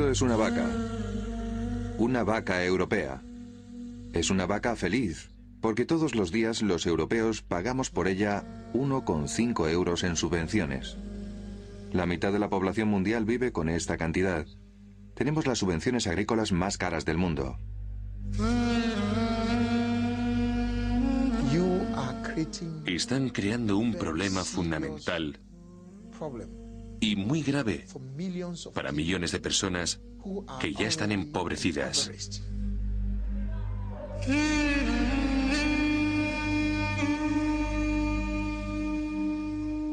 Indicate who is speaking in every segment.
Speaker 1: Esto es una vaca europea. Es una vaca feliz, porque todos los días los europeos pagamos por ella 1,5 euros en subvenciones. La mitad de la población mundial vive con esta cantidad. Tenemos las subvenciones agrícolas más caras del mundo.
Speaker 2: Están creando un problema fundamental y muy grave para millones de personas que ya están empobrecidas.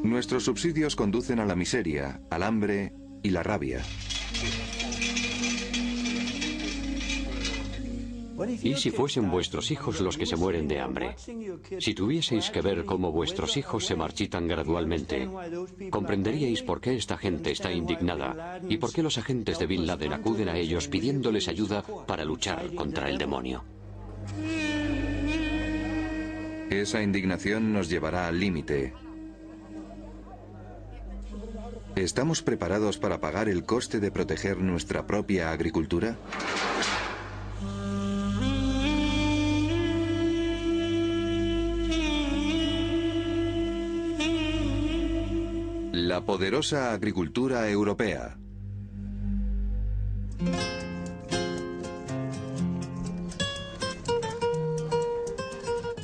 Speaker 1: Nuestros subsidios conducen a la miseria, al hambre y la rabia.
Speaker 3: ¿Y si fuesen vuestros hijos los que se mueren de hambre? Si tuvieseis que ver cómo vuestros hijos se marchitan gradualmente, comprenderíais por qué esta gente está indignada y por qué los agentes de Bin Laden acuden a ellos pidiéndoles ayuda para luchar contra el demonio.
Speaker 1: Esa indignación nos llevará al límite. ¿Estamos preparados para pagar el coste de proteger nuestra propia agricultura? La poderosa agricultura europea.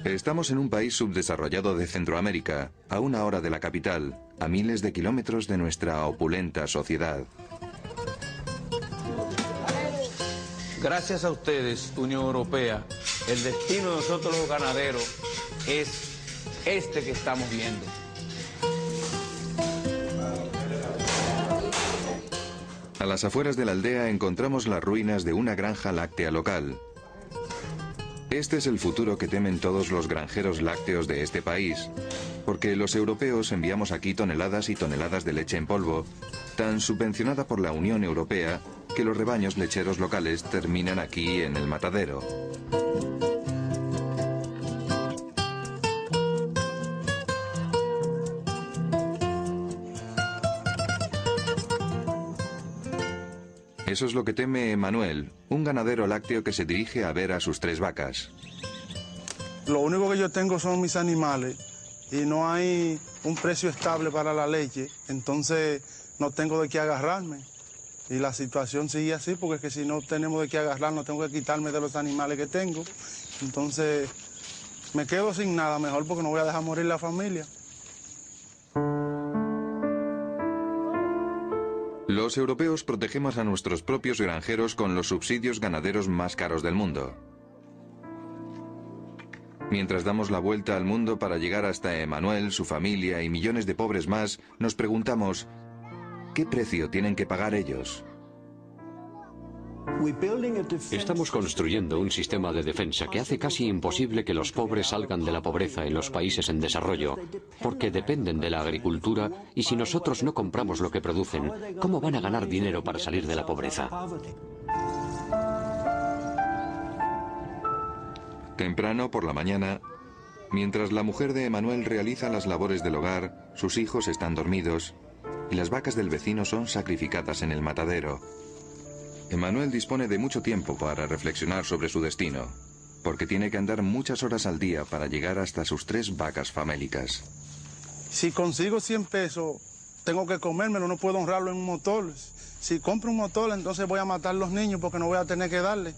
Speaker 1: Estamos en un país subdesarrollado de Centroamérica, a 1 hora de la capital, a miles de kilómetros de nuestra opulenta sociedad.
Speaker 4: Gracias a ustedes, Unión Europea, el destino de nosotros los ganaderos es este que estamos viendo.
Speaker 1: A las afueras de la aldea encontramos las ruinas de una granja láctea local. Este es el futuro que temen todos los granjeros lácteos de este país, porque los europeos enviamos aquí toneladas y toneladas de leche en polvo, tan subvencionada por la Unión Europea que los rebaños lecheros locales terminan aquí en el matadero. Eso es lo que teme Emanuel, un ganadero lácteo que se dirige a ver a sus 3 vacas.
Speaker 5: Lo único que yo tengo son mis animales y no hay un precio estable para la leche, entonces no tengo de qué agarrarme. Y la situación sigue así porque es que si no tenemos de qué agarrarnos, tengo que quitarme de los animales que tengo. Entonces me quedo sin nada, mejor porque no voy a dejar morir la familia.
Speaker 1: Los europeos protegemos a nuestros propios granjeros con los subsidios ganaderos más caros del mundo. Mientras damos la vuelta al mundo para llegar hasta Emanuel, su familia y millones de pobres más, nos preguntamos, ¿qué precio tienen que pagar ellos?
Speaker 3: Estamos construyendo un sistema de defensa que hace casi imposible que los pobres salgan de la pobreza en los países en desarrollo, porque dependen de la agricultura y si nosotros no compramos lo que producen, ¿cómo van a ganar dinero para salir de la pobreza?
Speaker 1: Temprano por la mañana, mientras la mujer de Emanuel realiza las labores del hogar, sus hijos están dormidos y las vacas del vecino son sacrificadas en el matadero. Emanuel dispone de mucho tiempo para reflexionar sobre su destino, porque tiene que andar muchas horas al día para llegar hasta sus 3 vacas famélicas.
Speaker 5: Si consigo 100 pesos, tengo que comérmelo, no puedo honrarlo en un motor. Si compro un motor, entonces voy a matar a los niños porque no voy a tener que darle.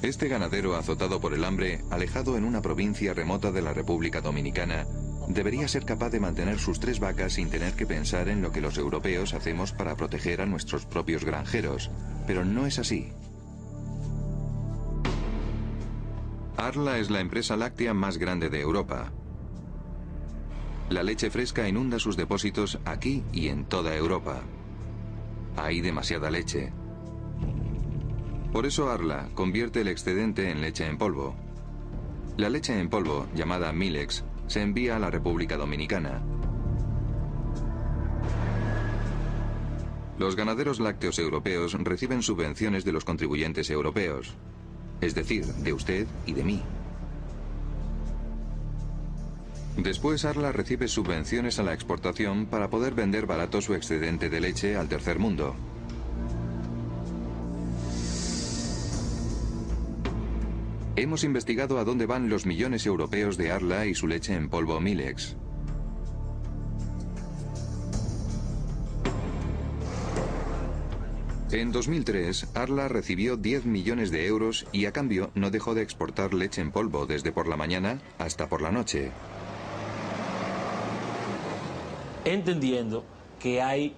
Speaker 1: Este ganadero azotado por el hambre, alejado en una provincia remota de la República Dominicana, debería ser capaz de mantener sus 3 vacas sin tener que pensar en lo que los europeos hacemos para proteger a nuestros propios granjeros, pero no es así. Arla es la empresa láctea más grande de Europa. La leche fresca inunda sus depósitos aquí y en toda Europa. Hay demasiada leche. Por eso Arla convierte el excedente en leche en polvo. La leche en polvo, llamada Milex, se envía a la República Dominicana. Los ganaderos lácteos europeos reciben subvenciones de los contribuyentes europeos, es decir, de usted y de mí. Después Arla recibe subvenciones a la exportación para poder vender barato su excedente de leche al tercer mundo. Hemos investigado a dónde van los millones europeos de Arla y su leche en polvo Milex. En 2003, Arla recibió 10 millones de euros y a cambio no dejó de exportar leche en polvo desde por la mañana hasta por la noche.
Speaker 6: Entendiendo que hay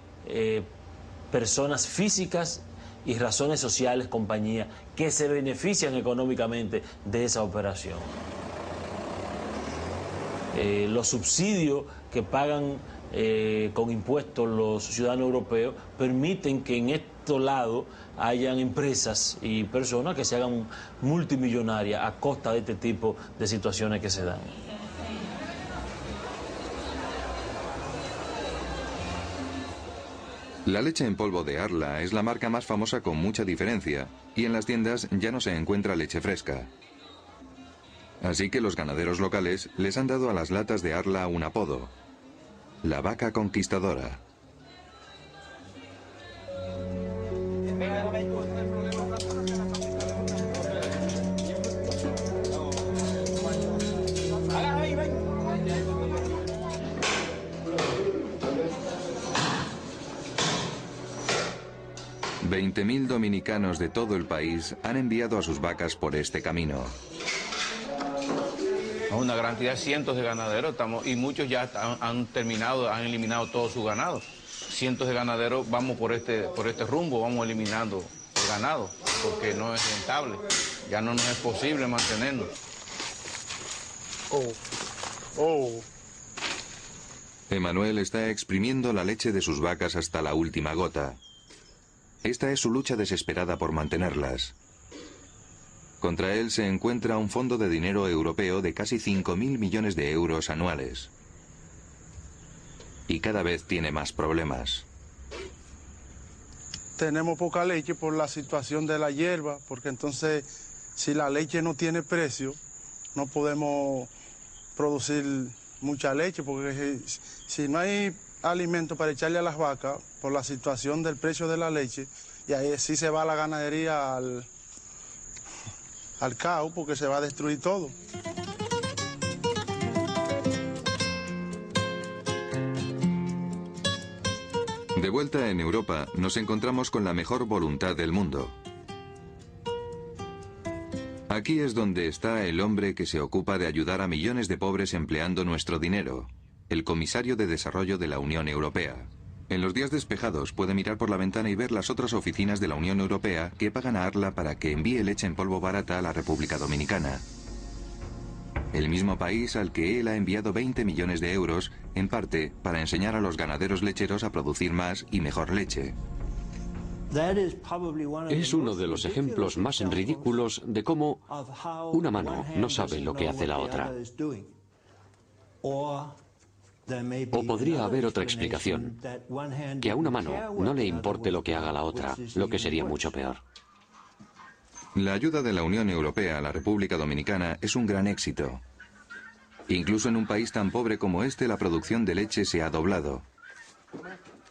Speaker 6: personas físicas y razones sociales, compañías, que se benefician económicamente de esa operación. Los subsidios que pagan con impuestos los ciudadanos europeos permiten que en estos lados hayan empresas y personas que se hagan multimillonarias a costa de este tipo de situaciones que se dan.
Speaker 1: La leche en polvo de Arla es la marca más famosa con mucha diferencia, y en las tiendas ya no se encuentra leche fresca. Así que los ganaderos locales les han dado a las latas de Arla un apodo: la vaca conquistadora. $20.000 dominicanos de todo el país han enviado a sus vacas por este camino.
Speaker 4: Una gran cantidad, cientos de ganaderos, y muchos ya han eliminado todo su ganado. Cientos de ganaderos vamos por este rumbo, vamos eliminando el ganado, porque no es rentable, ya no nos es posible mantenernos.
Speaker 1: Emanuel está exprimiendo la leche de sus vacas hasta la última gota. Esta es su lucha desesperada por mantenerlas. Contra él se encuentra un fondo de dinero europeo de casi 5.000 millones de euros anuales. Y cada vez tiene más problemas.
Speaker 5: Tenemos poca leche por la situación de la hierba, porque entonces si la leche no tiene precio, no podemos producir mucha leche, porque si no hay alimento para echarle a las vacas, por la situación del precio de la leche, y ahí sí se va la ganadería al caos, porque se va a destruir todo.
Speaker 1: De vuelta en Europa, nos encontramos con la mejor voluntad del mundo. Aquí es donde está el hombre que se ocupa de ayudar a millones de pobres empleando nuestro dinero, el comisario de Desarrollo de la Unión Europea. En los días despejados puede mirar por la ventana y ver las otras oficinas de la Unión Europea que pagan a Arla para que envíe leche en polvo barata a la República Dominicana. El mismo país al que él ha enviado 20 millones de euros, en parte para enseñar a los ganaderos lecheros a producir más y mejor leche.
Speaker 3: Es uno de los ejemplos más ridículos de cómo una mano no sabe lo que hace la otra. O podría haber otra explicación, que a una mano no le importe lo que haga la otra, lo que sería mucho peor.
Speaker 1: La ayuda de la Unión Europea a la República Dominicana es un gran éxito. Incluso en un país tan pobre como este, la producción de leche se ha doblado.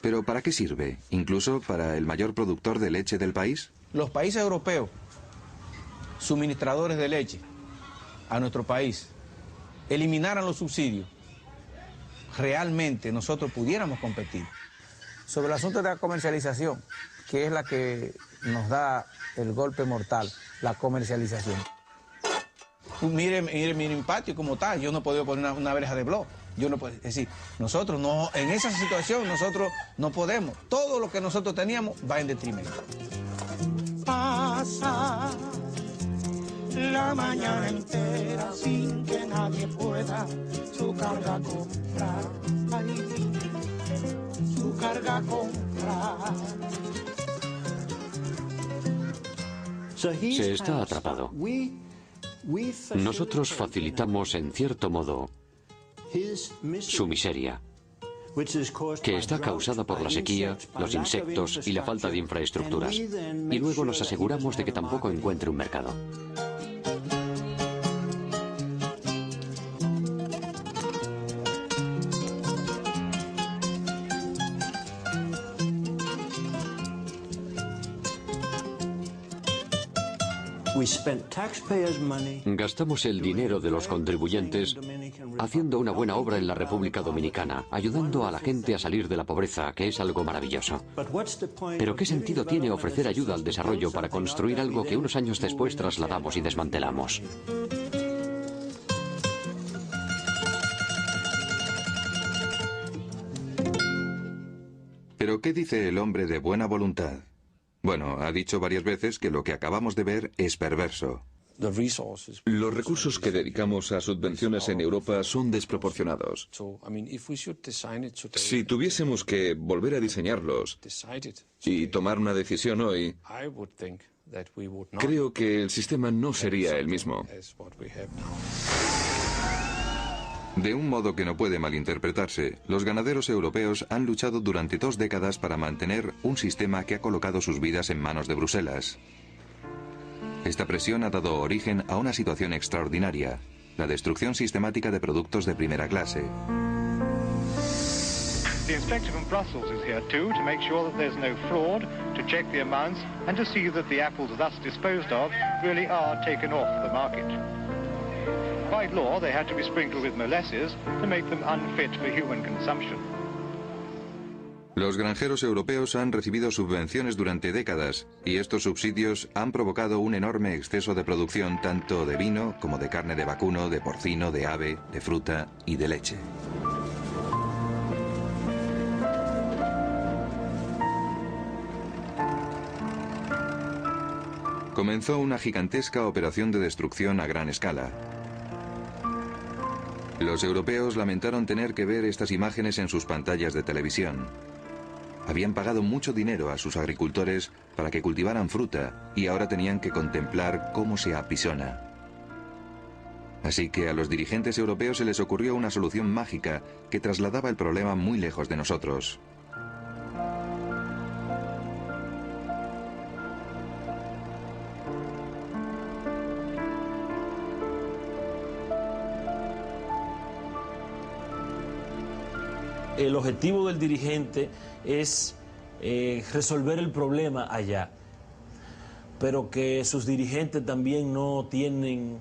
Speaker 1: ¿Pero para qué sirve? ¿Incluso para el mayor productor de leche del país?
Speaker 4: Los países europeos, suministradores de leche a nuestro país, eliminaran los subsidios, realmente nosotros pudiéramos competir. Sobre el asunto de la comercialización, que es la que nos da el golpe mortal, la comercialización. Mire mi patio como tal, yo no he podido poner una verja de blog. Yo no puedo, es decir, nosotros no, en esa situación nosotros no podemos. Todo lo que nosotros teníamos va en detrimento.
Speaker 7: Pasa la mañana entera sin que nadie pueda su carga comprar. Ay, su carga comprar.
Speaker 3: Se está atrapado. Nosotros facilitamos, en cierto modo, su miseria, que está causada por la sequía, los insectos y la falta de infraestructuras. Y luego nos aseguramos de que tampoco encuentre un mercado. Gastamos el dinero de los contribuyentes haciendo una buena obra en la República Dominicana, ayudando a la gente a salir de la pobreza, que es algo maravilloso. Pero ¿qué sentido tiene ofrecer ayuda al desarrollo para construir algo que unos años después trasladamos y desmantelamos?
Speaker 1: ¿Pero qué dice el hombre de buena voluntad? Bueno, ha dicho varias veces que lo que acabamos de ver es perverso.
Speaker 8: Los recursos que dedicamos a subvenciones en Europa son desproporcionados. Si tuviésemos que volver a diseñarlos y tomar una decisión hoy, creo que el sistema no sería el mismo.
Speaker 1: De un modo que no puede malinterpretarse, los ganaderos europeos han luchado durante 2 décadas para mantener un sistema que ha colocado sus vidas en manos de Bruselas. Esta presión ha dado origen a una situación extraordinaria, la destrucción sistemática de productos de primera clase.
Speaker 9: The inspector from Brussels is here too to make sure that there's no fraud, to check the amounts and to see that the apples thus disposed of really are taken off the market. By law, they had to be sprinkled with molasses to make them unfit for human consumption.
Speaker 1: Los granjeros europeos han recibido subvenciones durante décadas y estos subsidios han provocado un enorme exceso de producción tanto de vino como de carne de vacuno, de porcino, de ave, de fruta y de leche. Comenzó una gigantesca operación de destrucción a gran escala. Los europeos lamentaron tener que ver estas imágenes en sus pantallas de televisión. Habían pagado mucho dinero a sus agricultores para que cultivaran fruta y ahora tenían que contemplar cómo se apisona. Así que a los dirigentes europeos se les ocurrió una solución mágica que trasladaba el problema muy lejos de nosotros.
Speaker 6: El objetivo del dirigente es resolver el problema allá, pero que sus dirigentes también no tienen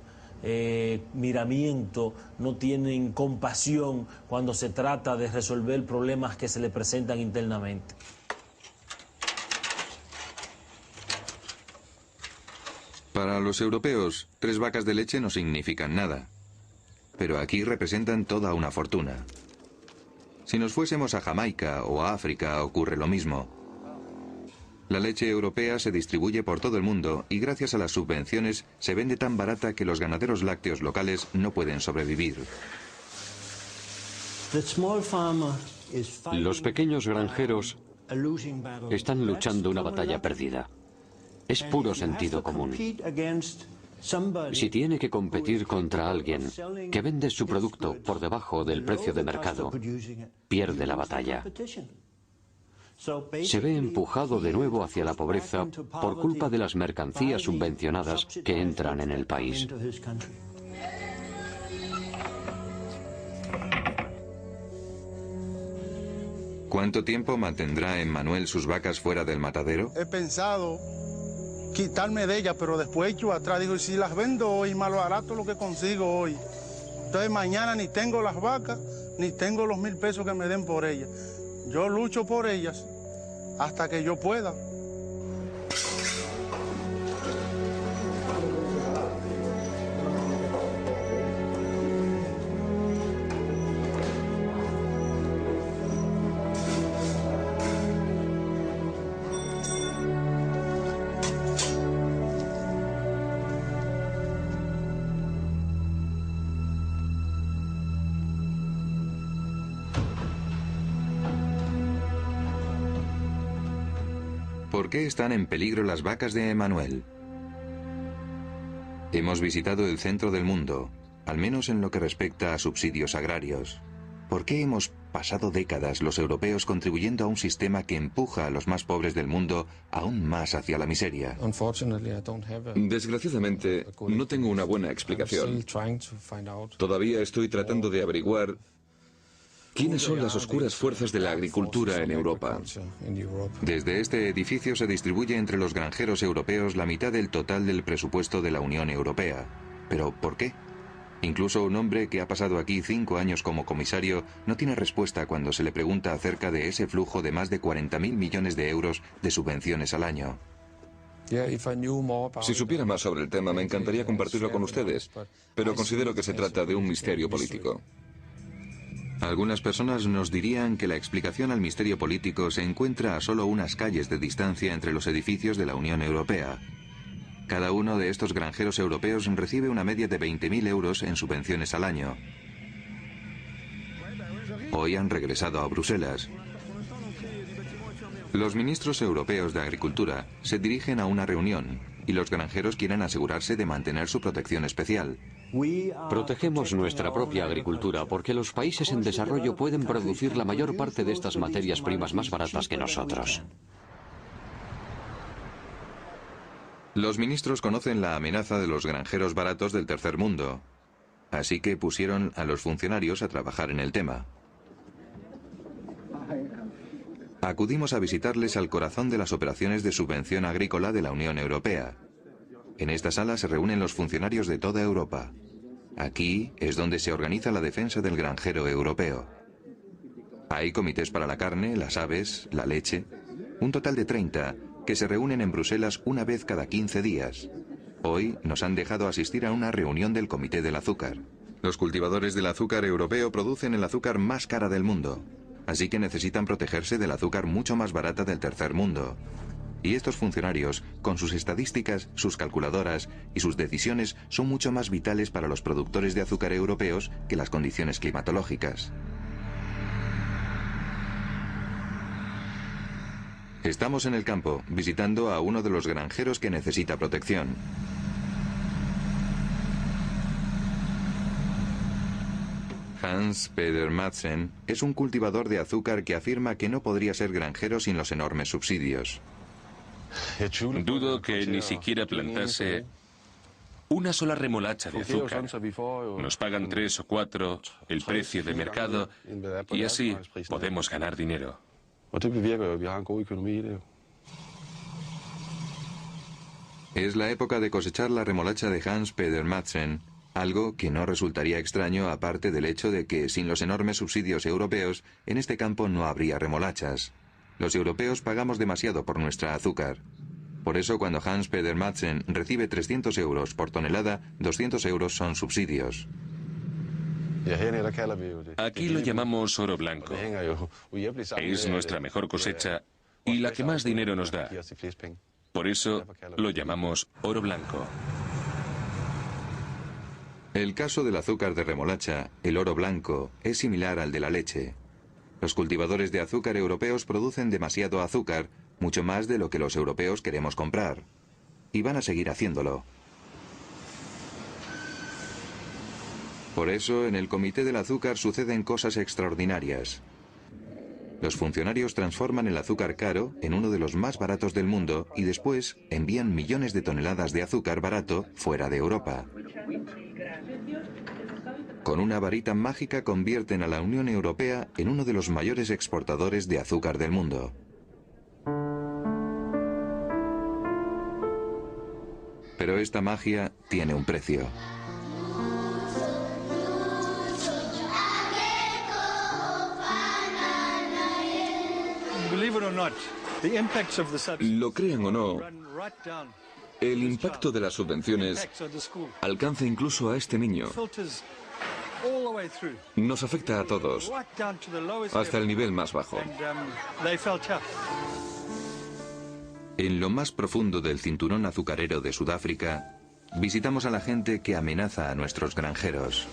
Speaker 6: miramiento, no tienen compasión cuando se trata de resolver problemas que se le presentan internamente.
Speaker 1: Para los europeos, 3 vacas de leche no significan nada, pero aquí representan toda una fortuna. Si nos fuésemos a Jamaica o a África ocurre lo mismo. La leche europea se distribuye por todo el mundo y gracias a las subvenciones se vende tan barata que los ganaderos lácteos locales no pueden sobrevivir.
Speaker 3: Los pequeños granjeros están luchando una batalla perdida. Es puro sentido común. Si tiene que competir contra alguien que vende su producto por debajo del precio de mercado, pierde la batalla. Se ve empujado de nuevo hacia la pobreza por culpa de las mercancías subvencionadas que entran en el país.
Speaker 1: ¿Cuánto tiempo mantendrá Emmanuel sus vacas fuera del matadero?
Speaker 5: He pensado quitarme de ellas, pero después yo atrás digo, si las vendo hoy, más barato lo que consigo hoy. Entonces mañana ni tengo las vacas, ni tengo los 1000 pesos que me den por ellas. Yo lucho por ellas hasta que yo pueda.
Speaker 1: ¿Por qué están en peligro las vacas de Emmanuel? Hemos visitado el centro del mundo, al menos en lo que respecta a subsidios agrarios. ¿Por qué hemos pasado décadas los europeos contribuyendo a un sistema que empuja a los más pobres del mundo aún más hacia la miseria?
Speaker 8: Desgraciadamente, no tengo una buena explicación. Todavía estoy tratando de averiguar ¿Quiénes son las oscuras fuerzas de la agricultura en Europa?
Speaker 1: Desde este edificio se distribuye entre los granjeros europeos la mitad del total del presupuesto de la Unión Europea. ¿Pero por qué? Incluso un hombre que ha pasado aquí 5 años como comisario no tiene respuesta cuando se le pregunta acerca de ese flujo de más de 40.000 millones de euros de subvenciones al año.
Speaker 8: Si supiera más sobre el tema, me encantaría compartirlo con ustedes, pero considero que se trata de un misterio político.
Speaker 1: Algunas personas nos dirían que la explicación al misterio político se encuentra a solo unas calles de distancia entre los edificios de la Unión Europea. Cada uno de estos granjeros europeos recibe una media de 20.000 euros en subvenciones al año. Hoy han regresado a Bruselas. Los ministros europeos de Agricultura se dirigen a una reunión y los granjeros quieren asegurarse de mantener su protección especial.
Speaker 3: Protegemos nuestra propia agricultura porque los países en desarrollo pueden producir la mayor parte de estas materias primas más baratas que nosotros.
Speaker 1: Los ministros conocen la amenaza de los granjeros baratos del tercer mundo, así que pusieron a los funcionarios a trabajar en el tema. Acudimos a visitarles al corazón de las operaciones de subvención agrícola de la Unión Europea. En esta sala se reúnen los funcionarios de toda Europa. Aquí es donde se organiza la defensa del granjero europeo. Hay comités para la carne, las aves, la leche, un total de 30, que se reúnen en Bruselas una vez cada 15 días. Hoy nos han dejado asistir a una reunión del Comité del Azúcar. Los cultivadores del azúcar europeo producen el azúcar más cara del mundo, así que necesitan protegerse del azúcar mucho más barata del tercer mundo. Y estos funcionarios, con sus estadísticas, sus calculadoras y sus decisiones, son mucho más vitales para los productores de azúcar europeos que las condiciones climatológicas. Estamos en el campo, visitando a uno de los granjeros que necesita protección. Hans Peter Madsen es un cultivador de azúcar que afirma que no podría ser granjero sin los enormes subsidios.
Speaker 2: Dudo que ni siquiera plantase una sola remolacha de azúcar. Nos pagan 3 o 4 el precio de mercado y así podemos ganar dinero.
Speaker 1: Es la época de cosechar la remolacha de Hans Peter Madsen, algo que no resultaría extraño aparte del hecho de que sin los enormes subsidios europeos, en este campo no habría remolachas. Los europeos pagamos demasiado por nuestra azúcar. Por eso cuando Hans Peter Madsen recibe 300 euros por tonelada, 200 euros son subsidios.
Speaker 2: Aquí lo llamamos oro blanco. Es nuestra mejor cosecha y la que más dinero nos da. Por eso lo llamamos oro blanco.
Speaker 1: El caso del azúcar de remolacha, el oro blanco, es similar al de la leche. Los cultivadores de azúcar europeos producen demasiado azúcar, mucho más de lo que los europeos queremos comprar. Y van a seguir haciéndolo. Por eso, en el Comité del Azúcar suceden cosas extraordinarias. Los funcionarios transforman el azúcar caro en uno de los más baratos del mundo y después envían millones de toneladas de azúcar barato fuera de Europa. Con una varita mágica convierten a la Unión Europea en uno de los mayores exportadores de azúcar del mundo. Pero esta magia tiene un precio.
Speaker 8: Lo crean o no, el impacto de las subvenciones alcanza incluso a este niño. Nos afecta a todos, hasta el nivel más bajo.
Speaker 1: En lo más profundo del cinturón azucarero de Sudáfrica, visitamos a la gente que amenaza a nuestros granjeros.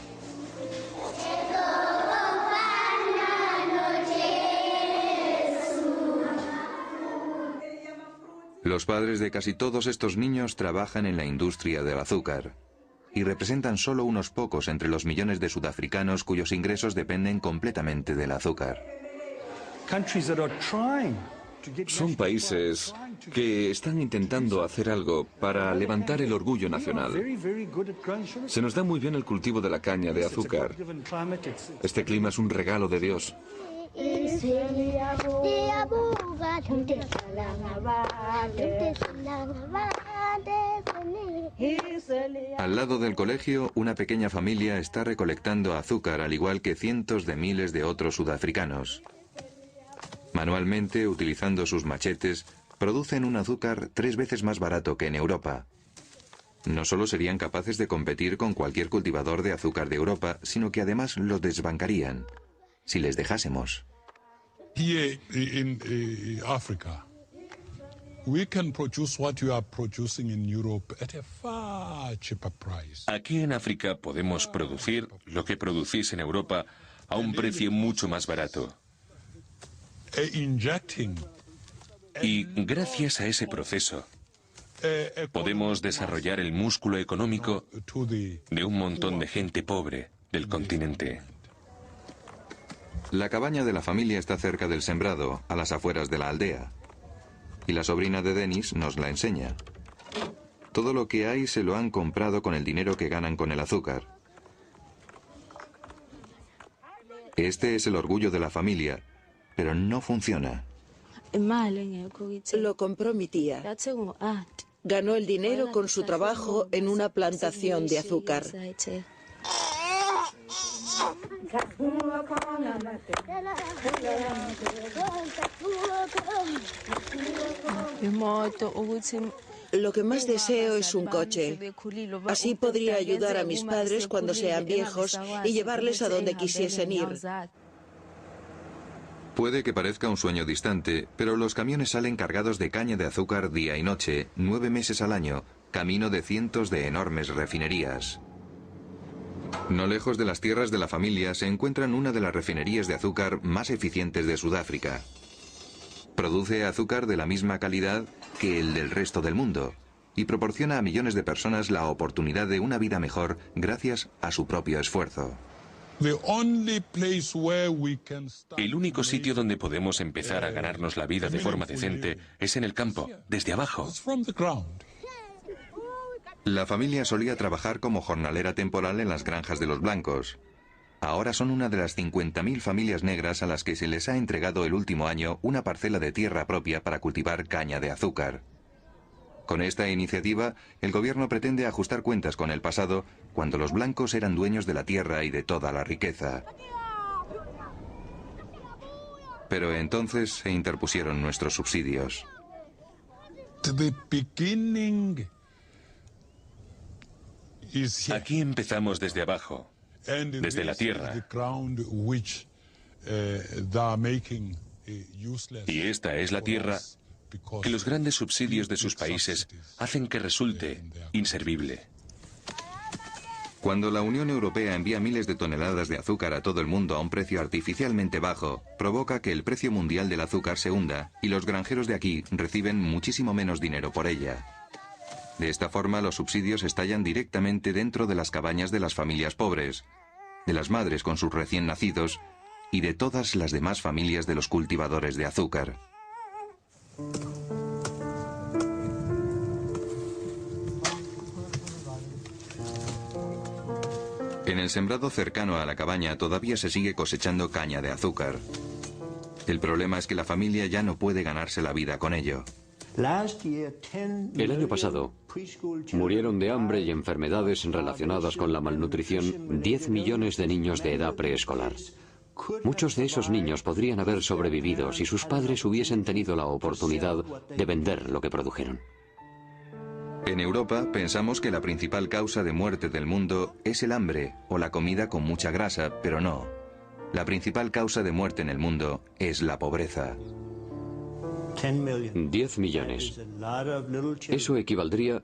Speaker 1: Los padres de casi todos estos niños trabajan en la industria del azúcar y representan solo unos pocos entre los millones de sudafricanos cuyos ingresos dependen completamente del azúcar.
Speaker 8: Son países que están intentando hacer algo para levantar el orgullo nacional. Se nos da muy bien el cultivo de la caña de azúcar. Este clima es un regalo de Dios.
Speaker 1: Al lado del colegio, una pequeña familia está recolectando azúcar, al igual que cientos de miles de otros sudafricanos. Manualmente, utilizando sus machetes, producen un azúcar 3 veces más barato que en Europa. No solo serían capaces de competir con cualquier cultivador de azúcar de Europa, sino que además lo desbancarían, si les dejásemos.
Speaker 10: Here in Africa, we can produce what you are producing in Europe at a far cheaper price.
Speaker 2: Aquí en África podemos producir lo que producís en Europa a un precio mucho más barato. Y gracias a ese proceso podemos desarrollar el músculo económico de un montón de gente pobre del continente.
Speaker 1: La cabaña de la familia está cerca del sembrado, a las afueras de la aldea. Y la sobrina de Dennis nos la enseña. Todo lo que hay se lo han comprado con el dinero que ganan con el azúcar. Este es el orgullo de la familia, pero no funciona.
Speaker 11: Lo compró mi tía. Ganó el dinero con su trabajo en una plantación de azúcar. Lo que más deseo es un coche. Así podría ayudar a mis padres cuando sean viejos y llevarles a donde quisiesen ir.
Speaker 1: Puede que parezca un sueño distante, pero los camiones salen cargados de caña de azúcar día y noche, 9 meses al año, camino de cientos de enormes refinerías. No lejos de las tierras de la familia se encuentran una de las refinerías de azúcar más eficientes de Sudáfrica. Produce azúcar de la misma calidad que el del resto del mundo y proporciona a millones de personas la oportunidad de una vida mejor gracias a su propio esfuerzo.
Speaker 2: El único sitio donde podemos empezar a ganarnos la vida de forma decente es en el campo, desde abajo.
Speaker 1: La familia solía trabajar como jornalera temporal en las granjas de los blancos. Ahora son una de las 50.000 familias negras a las que se les ha entregado el último año una parcela de tierra propia para cultivar caña de azúcar. Con esta iniciativa, el gobierno pretende ajustar cuentas con el pasado, cuando los blancos eran dueños de la tierra y de toda la riqueza. Pero entonces se interpusieron nuestros subsidios.
Speaker 2: Aquí empezamos desde abajo, desde la tierra. Y esta es la tierra que los grandes subsidios de sus países hacen que resulte inservible.
Speaker 1: Cuando la Unión Europea envía miles de toneladas de azúcar a todo el mundo a un precio artificialmente bajo, provoca que el precio mundial del azúcar se hunda y los granjeros de aquí reciben muchísimo menos dinero por ella. De esta forma, los subsidios estallan directamente dentro de las cabañas de las familias pobres, de las madres con sus recién nacidos y de todas las demás familias de los cultivadores de azúcar. En el sembrado cercano a la cabaña todavía se sigue cosechando caña de azúcar. El problema es que la familia ya no puede ganarse la vida con ello.
Speaker 3: El año pasado murieron de hambre y enfermedades relacionadas con la malnutrición 10 millones de niños de edad preescolar. Muchos de esos niños podrían haber sobrevivido si sus padres hubiesen tenido la oportunidad de vender lo que produjeron.
Speaker 1: En Europa pensamos que la principal causa de muerte del mundo es el hambre o la comida con mucha grasa, pero no. La principal causa de muerte en el mundo es la pobreza.
Speaker 3: 10 millones. Eso equivaldría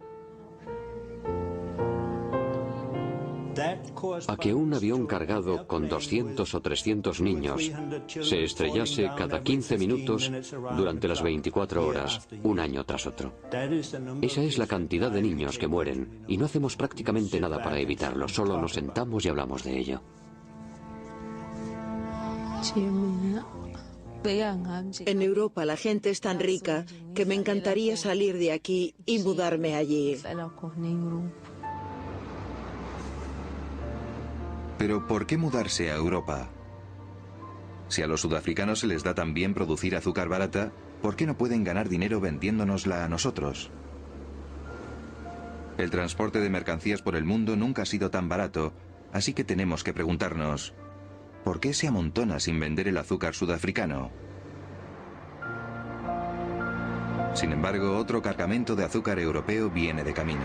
Speaker 3: a que un avión cargado con 200 o 300 niños se estrellase cada 15 minutos durante las 24 horas, un año tras otro. Esa es la cantidad de niños que mueren y no hacemos prácticamente nada para evitarlo, solo nos sentamos y hablamos de ello.
Speaker 11: En Europa la gente es tan rica que me encantaría salir de aquí y mudarme allí.
Speaker 1: Pero ¿por qué mudarse a Europa? Si a los sudafricanos se les da tan bien producir azúcar barata, ¿por qué no pueden ganar dinero vendiéndonosla a nosotros? El transporte de mercancías por el mundo nunca ha sido tan barato, así que tenemos que preguntarnos, ¿por qué se amontona sin vender el azúcar sudafricano? Sin embargo, otro cargamento de azúcar europeo viene de camino.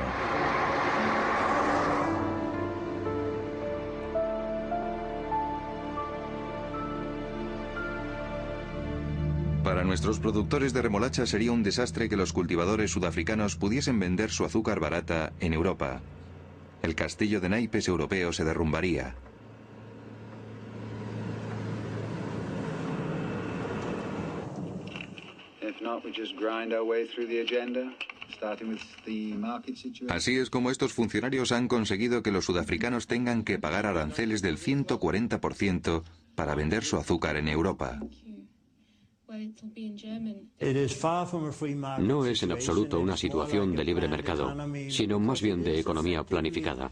Speaker 1: Para nuestros productores de remolacha sería un desastre que los cultivadores sudafricanos pudiesen vender su azúcar barata en Europa. El castillo de naipes europeo se derrumbaría. Así es como estos funcionarios han conseguido que los sudafricanos tengan que pagar aranceles del 140% para vender su azúcar en Europa.
Speaker 3: No es en absoluto una situación de libre mercado, sino más bien de economía planificada.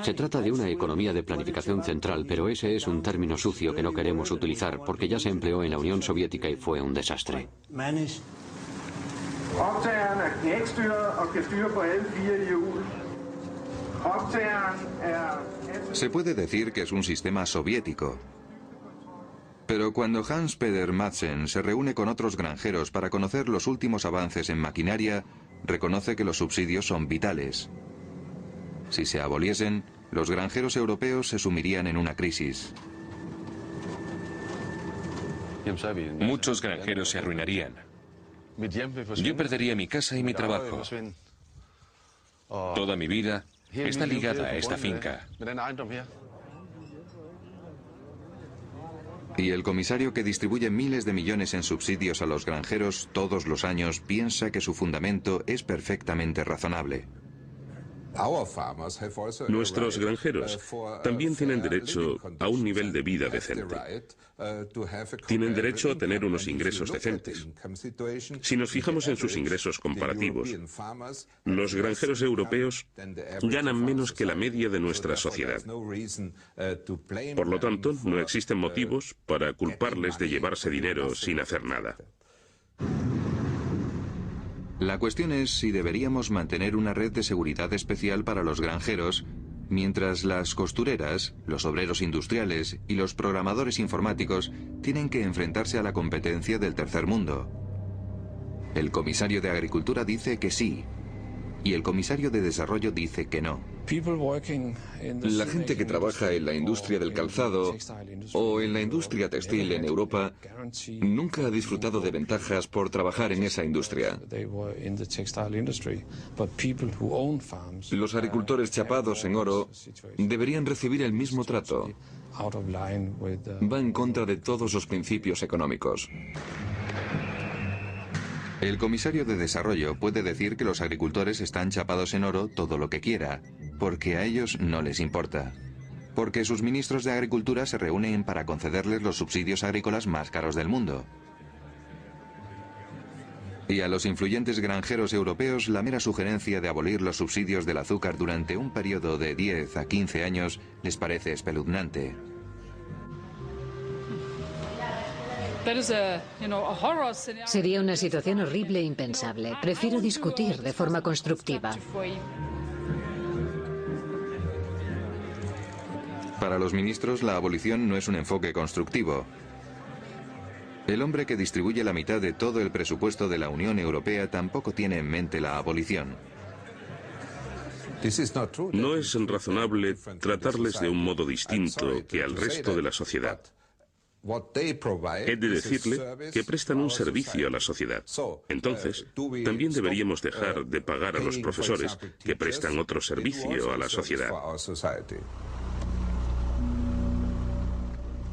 Speaker 3: Se trata de una economía de planificación central, pero ese es un término sucio que no queremos utilizar porque ya se empleó en la Unión Soviética y fue un desastre.
Speaker 1: Se puede decir que es un sistema soviético. Pero cuando Hans-Peter Madsen se reúne con otros granjeros para conocer los últimos avances en maquinaria, reconoce que los subsidios son vitales. Si se aboliesen, los granjeros europeos se sumirían en una crisis.
Speaker 2: Muchos granjeros se arruinarían. Yo perdería mi casa y mi trabajo. Toda mi vida está ligada a esta finca.
Speaker 1: Y el comisario que distribuye miles de millones en subsidios a los granjeros todos los años piensa que su fundamento es perfectamente razonable.
Speaker 12: Nuestros granjeros también tienen derecho a un nivel de vida decente. Tienen derecho a tener unos ingresos decentes. Si nos fijamos en sus ingresos comparativos, los granjeros europeos ganan menos que la media de nuestra sociedad. Por lo tanto, no existen motivos para culparles de llevarse dinero sin hacer nada.
Speaker 1: La cuestión es si deberíamos mantener una red de seguridad especial para los granjeros, mientras las costureras, los obreros industriales y los programadores informáticos tienen que enfrentarse a la competencia del tercer mundo. El comisario de Agricultura dice que sí, y el comisario de Desarrollo dice que no.
Speaker 8: La gente que trabaja en la industria del calzado o en la industria textil en Europa nunca ha disfrutado de ventajas por trabajar en esa industria. Los agricultores chapados en oro deberían recibir el mismo trato. Va en contra de todos los principios económicos.
Speaker 1: El comisario de Desarrollo puede decir que los agricultores están chapados en oro todo lo que quiera, porque a ellos no les importa. Porque sus ministros de Agricultura se reúnen para concederles los subsidios agrícolas más caros del mundo. Y a los influyentes granjeros europeos la mera sugerencia de abolir los subsidios del azúcar durante un periodo de 10 a 15 años les parece espeluznante.
Speaker 13: Sería una situación horrible e impensable. Prefiero discutir de forma constructiva.
Speaker 1: Para los ministros, la abolición no es un enfoque constructivo. El hombre que distribuye la mitad de todo el presupuesto de la Unión Europea tampoco tiene en mente la abolición.
Speaker 12: No es razonable tratarles de un modo distinto que al resto de la sociedad. He de decirle que prestan un servicio a la sociedad. Entonces, también deberíamos dejar de pagar a los profesores que prestan otro servicio a la sociedad.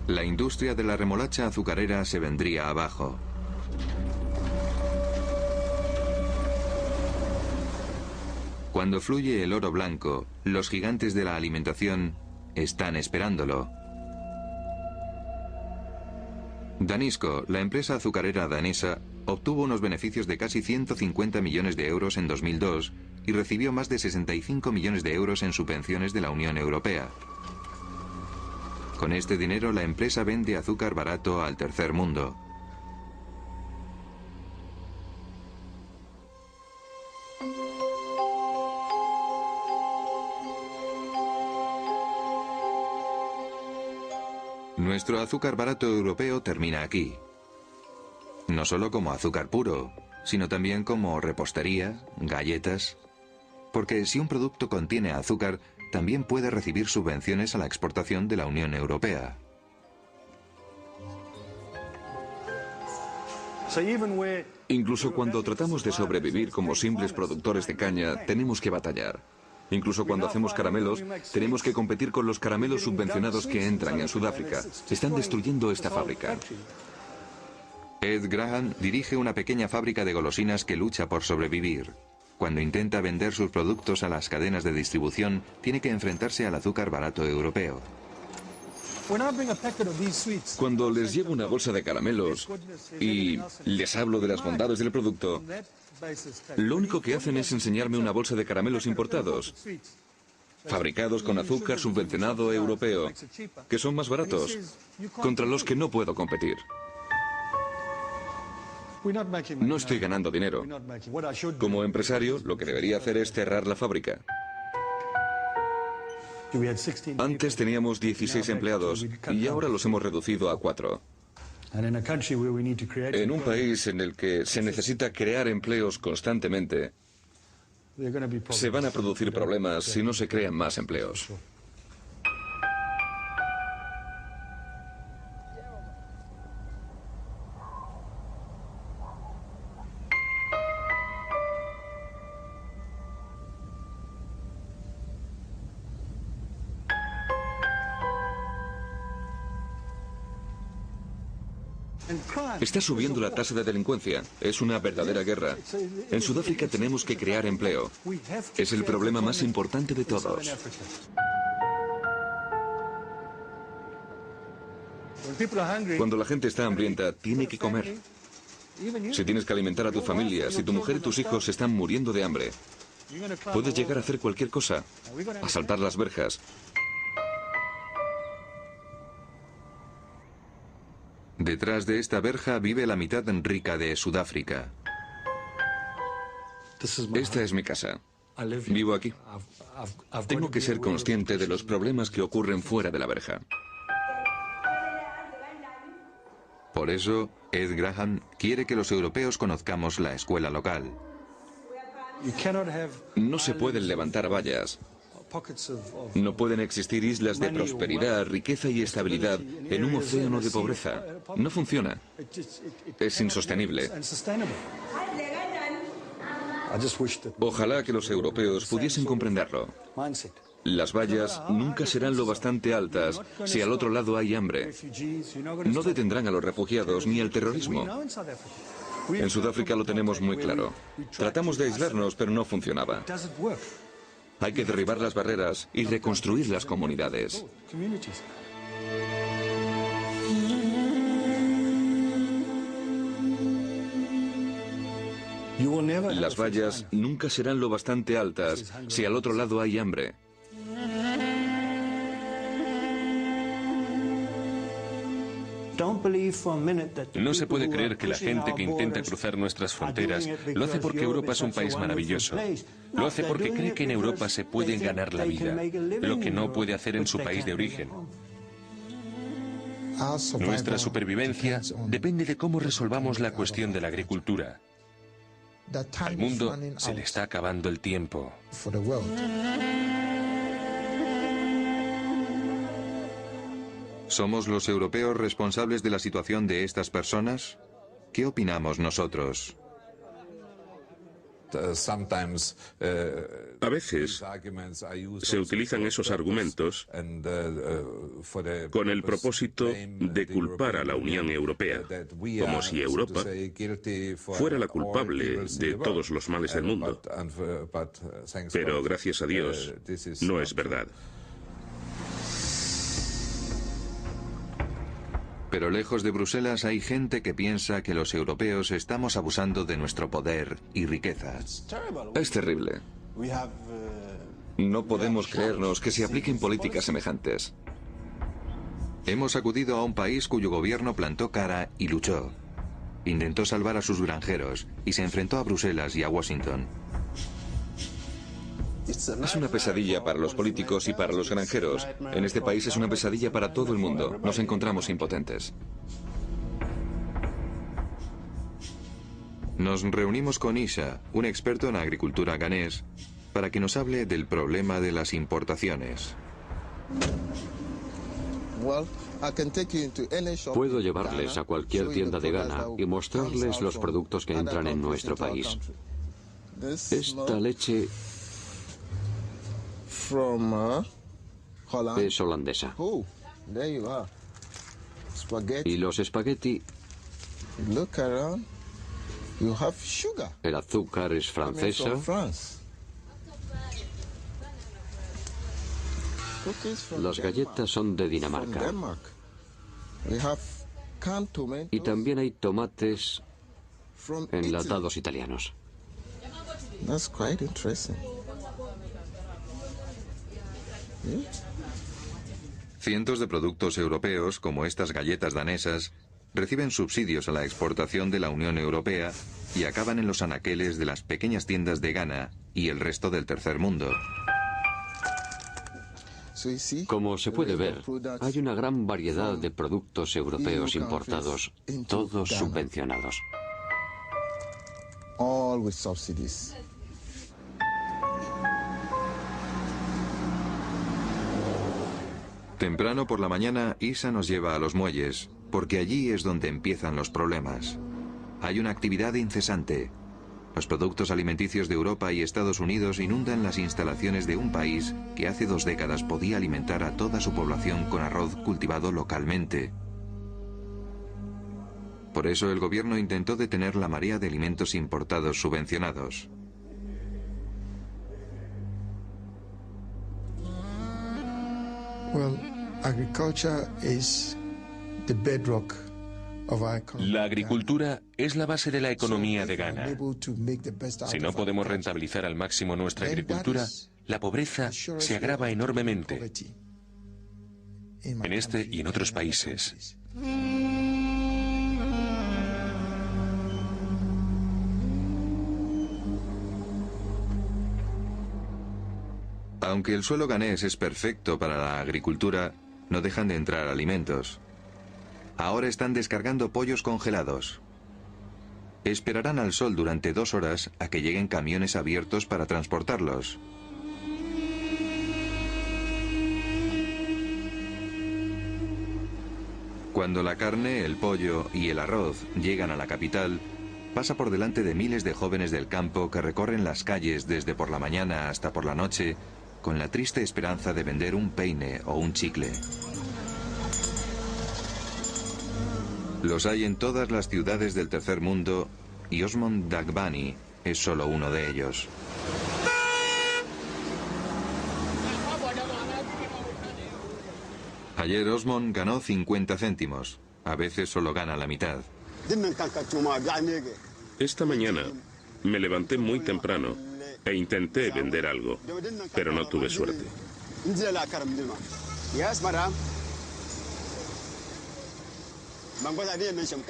Speaker 1: La industria de la remolacha azucarera se vendría abajo. Cuando fluye el oro blanco, los gigantes de la alimentación están esperándolo. Danisco, la empresa azucarera danesa, obtuvo unos beneficios de casi 150 millones de euros en 2002 y recibió más de 65 millones de euros en subvenciones de la Unión Europea. Con este dinero, la empresa vende azúcar barato al tercer mundo. Nuestro azúcar barato europeo termina aquí. No solo como azúcar puro, sino también como repostería, galletas. Porque si un producto contiene azúcar, también puede recibir subvenciones a la exportación de la Unión Europea.
Speaker 8: Incluso cuando tratamos de sobrevivir como simples productores de caña, tenemos que batallar. Incluso cuando hacemos caramelos, tenemos que competir con los caramelos subvencionados que entran en Sudáfrica. Están destruyendo esta fábrica.
Speaker 1: Ed Graham dirige una pequeña fábrica de golosinas que lucha por sobrevivir. Cuando intenta vender sus productos a las cadenas de distribución, tiene que enfrentarse al azúcar barato europeo.
Speaker 8: Cuando les llevo una bolsa de caramelos y les hablo de las bondades del producto, lo único que hacen es enseñarme una bolsa de caramelos importados, fabricados con azúcar subvencionado europeo, que son más baratos, contra los que no puedo competir. No estoy ganando dinero. Como empresario, lo que debería hacer es cerrar la fábrica. Antes teníamos 16 empleados y ahora los hemos reducido a 4. En un país en el que se necesita crear empleos constantemente, se van a producir problemas si no se crean más empleos. Está subiendo la tasa de delincuencia. Es una verdadera guerra. En Sudáfrica tenemos que crear empleo. Es el problema más importante de todos. Cuando la gente está hambrienta, tiene que comer. Si tienes que alimentar a tu familia, si tu mujer y tus hijos están muriendo de hambre, puedes llegar a hacer cualquier cosa, a saltar las verjas.
Speaker 1: Detrás de esta verja vive la mitad rica de Sudáfrica.
Speaker 8: Esta es mi casa. Vivo aquí. Tengo que ser consciente de los problemas que ocurren fuera de la verja.
Speaker 1: Por eso, Ed Graham quiere que los europeos conozcamos la escuela local.
Speaker 8: No se pueden levantar vallas. No pueden existir islas de prosperidad, riqueza y estabilidad en un océano de pobreza. No funciona. Es insostenible. Ojalá que los europeos pudiesen comprenderlo. Las vallas nunca serán lo bastante altas si al otro lado hay hambre. No detendrán a los refugiados ni el terrorismo. En Sudáfrica lo tenemos muy claro. Tratamos de aislarnos, pero no funcionaba. Hay que derribar las barreras y reconstruir las comunidades. Las vallas nunca serán lo bastante altas si al otro lado hay hambre.
Speaker 2: No se puede creer que la gente que intenta cruzar nuestras fronteras lo hace porque Europa es un país maravilloso. Lo hace porque cree que en Europa se puede ganar la vida, lo que no puede hacer en su país de origen. Nuestra supervivencia depende de cómo resolvamos la cuestión de la agricultura. Al mundo se le está acabando el tiempo.
Speaker 1: ¿Somos los europeos responsables de la situación de estas personas? ¿Qué opinamos nosotros?
Speaker 12: A veces se utilizan esos argumentos con el propósito de culpar a la Unión Europea, como si Europa fuera la culpable de todos los males del mundo. Pero gracias a Dios, no es verdad.
Speaker 1: Pero lejos de Bruselas hay gente que piensa que los europeos estamos abusando de nuestro poder y riqueza.
Speaker 8: Es terrible. No podemos creernos que se apliquen políticas semejantes.
Speaker 1: Hemos acudido a un país cuyo gobierno plantó cara y luchó. Intentó salvar a sus granjeros y se enfrentó a Bruselas y a Washington.
Speaker 8: Es una pesadilla para los políticos y para los granjeros. En este país es una pesadilla para todo el mundo. Nos encontramos impotentes.
Speaker 1: Nos reunimos con Isha, un experto en agricultura ganés, para que nos hable del problema de las importaciones.
Speaker 3: Puedo llevarles a cualquier tienda de Ghana y mostrarles los productos que entran en nuestro país. Esta leche es holandesa. Y los espagueti, el azúcar es francesa. Las galletas son de Dinamarca. Y también hay tomates enlatados italianos.
Speaker 1: Cientos de productos europeos, como estas galletas danesas, reciben subsidios a la exportación de la Unión Europea y acaban en los anaqueles de las pequeñas tiendas de Ghana y el resto del tercer mundo.
Speaker 3: Como se puede ver, hay una gran variedad de productos europeos importados, todos subvencionados.
Speaker 1: Temprano por la mañana, Isa nos lleva a los muelles, porque allí es donde empiezan los problemas. Hay una actividad incesante. Los productos alimenticios de Europa y Estados Unidos inundan las instalaciones de un país que hace 2 décadas podía alimentar a toda su población con arroz cultivado localmente. Por eso el gobierno intentó detener la marea de alimentos importados subvencionados.
Speaker 2: La agricultura es la base de la economía de Ghana. Si no podemos rentabilizar al máximo nuestra agricultura, la pobreza se agrava enormemente en este y en otros países.
Speaker 1: Aunque el suelo ganés es perfecto para la agricultura, no dejan de entrar alimentos. Ahora están descargando pollos congelados. Esperarán al sol durante 2 horas a que lleguen camiones abiertos para transportarlos. Cuando la carne, el pollo y el arroz llegan a la capital, pasa por delante de miles de jóvenes del campo que recorren las calles desde por la mañana hasta por la noche, con la triste esperanza de vender un peine o un chicle. Los hay en todas las ciudades del tercer mundo y Osmond Dagbani es solo uno de ellos. Ayer Osmond ganó 50 céntimos. A veces solo gana la mitad.
Speaker 12: Esta mañana me levanté muy temprano e intenté vender algo, pero no tuve suerte.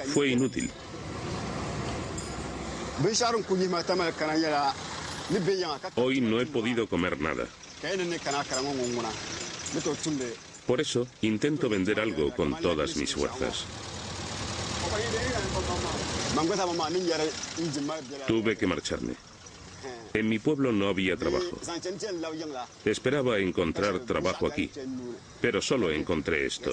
Speaker 12: Fue inútil. Hoy no he podido comer nada. Por eso intento vender algo con todas mis fuerzas. Tuve que marcharme. En mi pueblo no había trabajo. Esperaba encontrar trabajo aquí, pero solo encontré esto.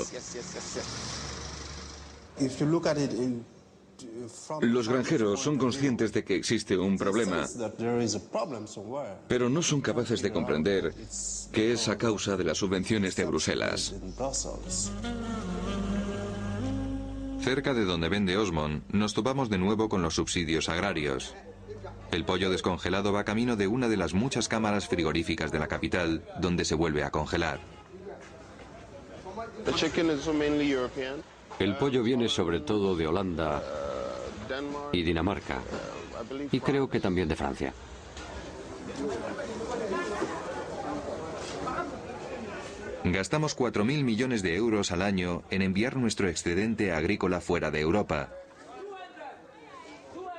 Speaker 8: Los granjeros son conscientes de que existe un problema, pero no son capaces de comprender que es a causa de las subvenciones de Bruselas.
Speaker 1: Cerca de donde vende Osmond, nos topamos de nuevo con los subsidios agrarios. El pollo descongelado va camino de una de las muchas cámaras frigoríficas de la capital, donde se vuelve a congelar.
Speaker 3: El pollo viene sobre todo de Holanda y Dinamarca, y creo que también de Francia.
Speaker 1: Gastamos 4.000 millones de euros al año en enviar nuestro excedente agrícola fuera de Europa.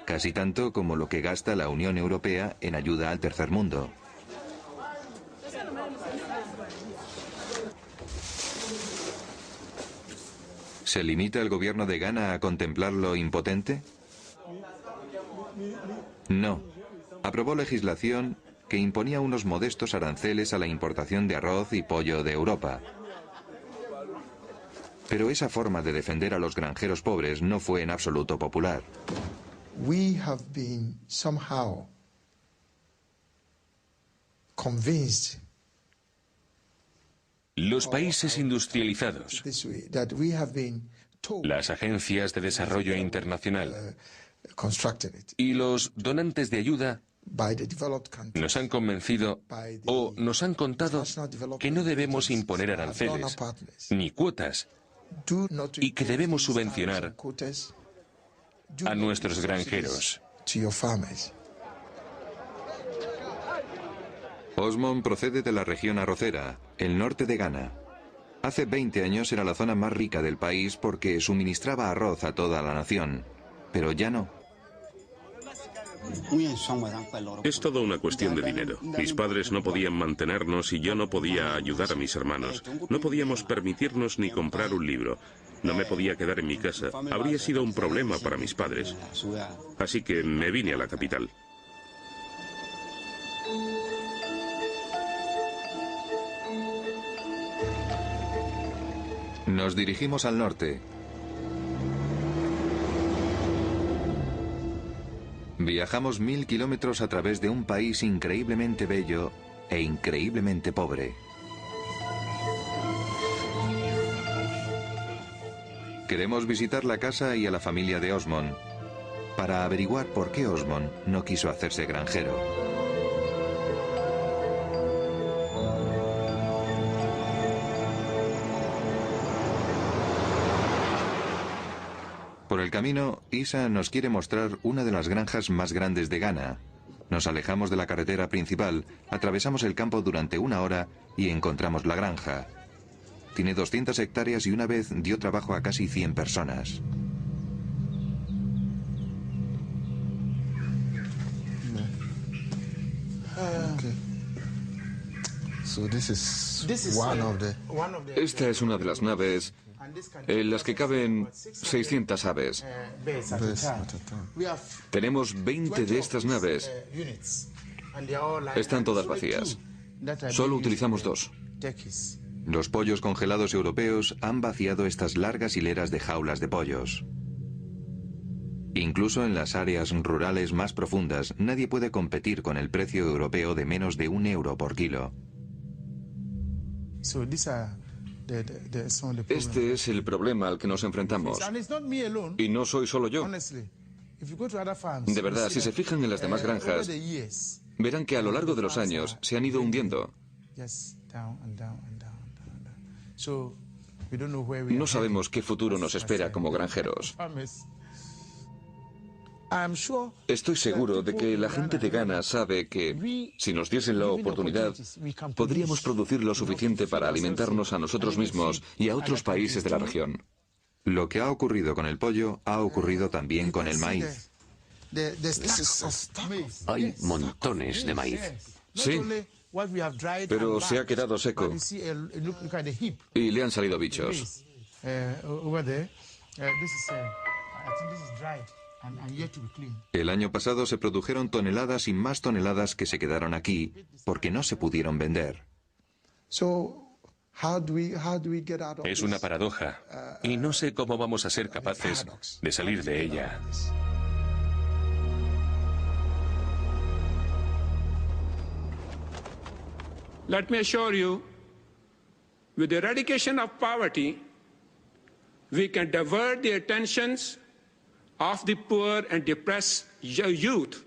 Speaker 1: Casi tanto como lo que gasta la Unión Europea en ayuda al tercer mundo. ¿Se limita el gobierno de Ghana a contemplarlo impotente? No. Aprobó legislación que imponía unos modestos aranceles a la importación de arroz y pollo de Europa. Pero esa forma de defender a los granjeros pobres no fue en absoluto popular.
Speaker 14: We have been somehow convinced
Speaker 2: Los países industrializados, las agencias de desarrollo internacional y los donantes de ayuda nos han convencido o nos han contado que no debemos imponer aranceles ni cuotas y que debemos subvencionar a nuestros granjeros.
Speaker 1: Osmond procede de la región arrocera, el norte de Ghana. Hace 20 años era la zona más rica del país porque suministraba arroz a toda la nación, pero ya no.
Speaker 12: Es toda una cuestión de dinero. Mis padres no podían mantenernos y yo no podía ayudar a mis hermanos. No podíamos permitirnos ni comprar un libro. No me podía quedar en mi casa. Habría sido un problema para mis padres. Así que me vine a la capital.
Speaker 1: Nos dirigimos al norte. Viajamos 1000 kilómetros a través de un país increíblemente bello e increíblemente pobre. Queremos visitar la casa y a la familia de Osmond para averiguar por qué Osmond no quiso hacerse granjero. Por el camino, Isa nos quiere mostrar una de las granjas más grandes de Ghana. Nos alejamos de la carretera principal, atravesamos el campo durante 1 hora y encontramos la granja. Tiene 200 hectáreas y una vez dio trabajo a casi 100 personas.
Speaker 8: Esta es una de las naves en las que caben 600 aves. Tenemos 20 de estas naves. Están todas vacías. Solo utilizamos 2.
Speaker 1: Los pollos congelados europeos han vaciado estas largas hileras de jaulas de pollos. Incluso en las áreas rurales más profundas, nadie puede competir con el precio europeo de menos de €1 por kilo.
Speaker 8: Este es el problema al que nos enfrentamos. Y no soy solo yo. De verdad, si se fijan en las demás granjas, verán que a lo largo de los años se han ido hundiendo. No sabemos qué futuro nos espera como granjeros. Estoy seguro de que la gente de Ghana sabe que, si nos diesen la oportunidad, podríamos producir lo suficiente para alimentarnos a nosotros mismos y a otros países de la región.
Speaker 1: Lo que ha ocurrido con el pollo ha ocurrido también con el maíz.
Speaker 3: Hay montones de maíz.
Speaker 8: Sí, pero se ha quedado seco y le han salido bichos.
Speaker 1: El año pasado se produjeron toneladas y más toneladas que se quedaron aquí porque no se pudieron vender.
Speaker 2: Es una paradoja y no sé cómo vamos a ser capaces de salir de ella.
Speaker 15: Let me assure you, with the eradication of poverty, we can divert the attentions of the poor and depressed youth.